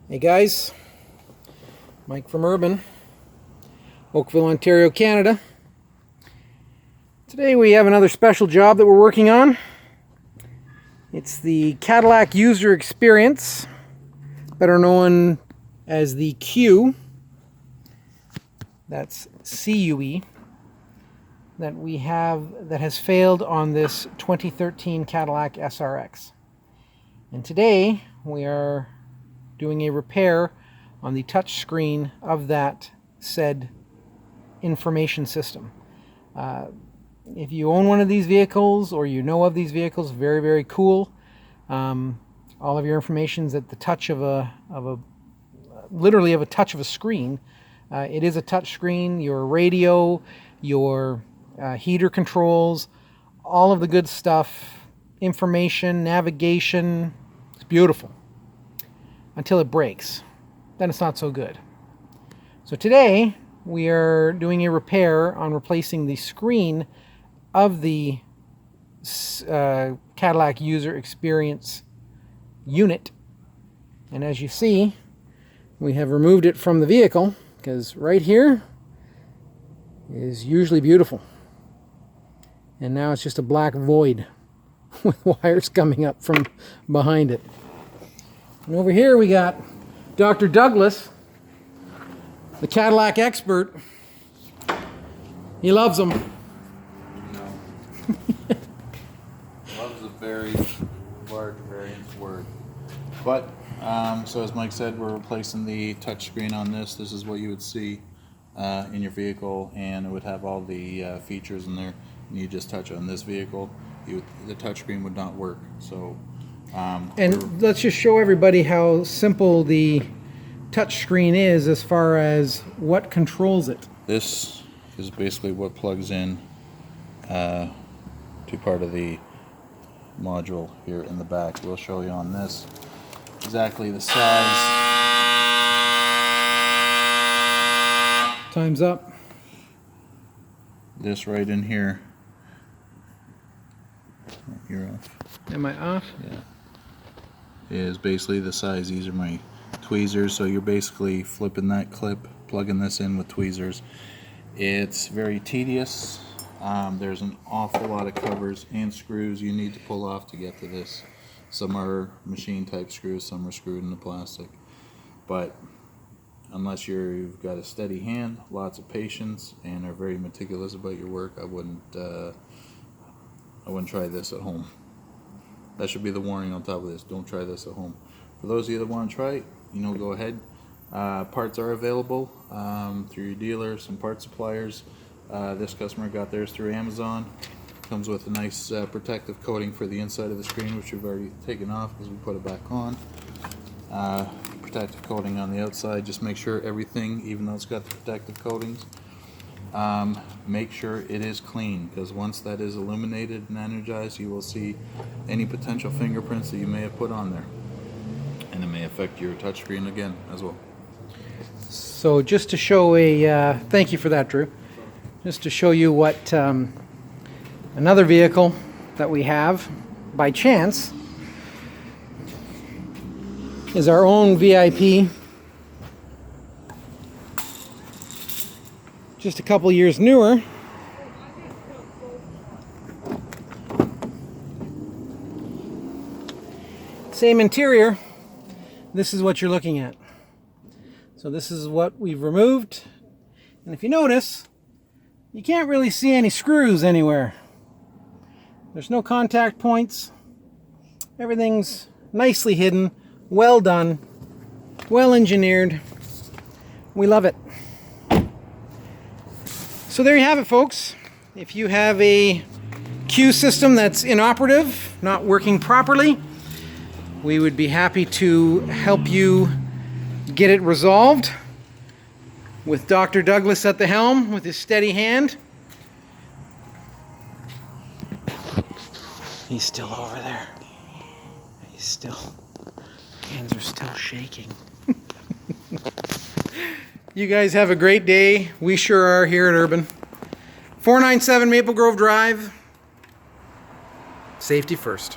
Hey guys, Mike from Urban, Oakville, Ontario, Canada. Today we have another special job that we're working on. It's the Cadillac User Experience, better known as the C.U.E, that's C.U.E, that we have that has failed on this 2013 Cadillac SRX. And today we are doing a repair on the touch screen of that said information system. If you own one of these vehicles or you know of these vehicles, very, very cool. All of your information's at the touch of literally a touch of a screen. It is a touch screen. Your radio, your heater controls, all of the good stuff, information, navigation. It's beautiful. Until it breaks. Then it's not so good. So today we are doing a repair on replacing the screen of the Cadillac User Experience unit. And as you see, we have removed it from the vehicle because right here is usually beautiful. And now it's just a black void with wires coming up from behind it. And over here we got Dr. Douglas, the Cadillac expert. He loves them. No. Loves a very large variance word. But, so as Mike said, we're replacing the touch screen on this. This is what you would see in your vehicle, and it would have all the features in there. And you just touch on this vehicle, the touch screen would not work. So. And let's just show everybody how simple the touch screen is as far as what controls it. This is basically what plugs in to part of the module here in the back. We'll show you on this exactly the size. Time's up. This right in here. You're off. Am I off? Yeah. Is basically the size. These are my tweezers, so you're basically flipping that clip, plugging this in with tweezers. It's very tedious. There's an awful lot of covers and screws you need to pull off to get to this. Some are machine type screws, some are screwed into plastic. But unless you've got a steady hand, lots of patience, and are very meticulous about your work, I wouldn't try this at home. That should be the warning on top of this. Don't try this at home. For those of you that want to try it, go ahead. Parts are available through your dealers and part suppliers. This customer got theirs through Amazon. Comes with a nice protective coating for the inside of the screen, which we've already taken off because we put it back on. Protective coating on the outside. Just make sure everything, even though it's got the protective coatings, make sure it is clean, because once that is illuminated and energized, you will see any potential fingerprints that you may have put on there, and it may affect your touchscreen again as well. So just to show thank you for that, Drew. Just to show you what another vehicle that we have by chance is our own VIP. Just a couple years newer. Same interior. This is what you're looking at. So this is what we've removed. And if you notice, you can't really see any screws anywhere. There's no contact points. Everything's nicely hidden, well done, well engineered. We love it. So there you have it, folks. If you have a C.U.E system that's inoperative, not working properly, we would be happy to help you get it resolved with Dr. Douglas at the helm with his steady hand. He's still over there. Hands are still shaking. You guys have a great day. We sure are here at Urban. 497 Maple Grove Drive. Safety first.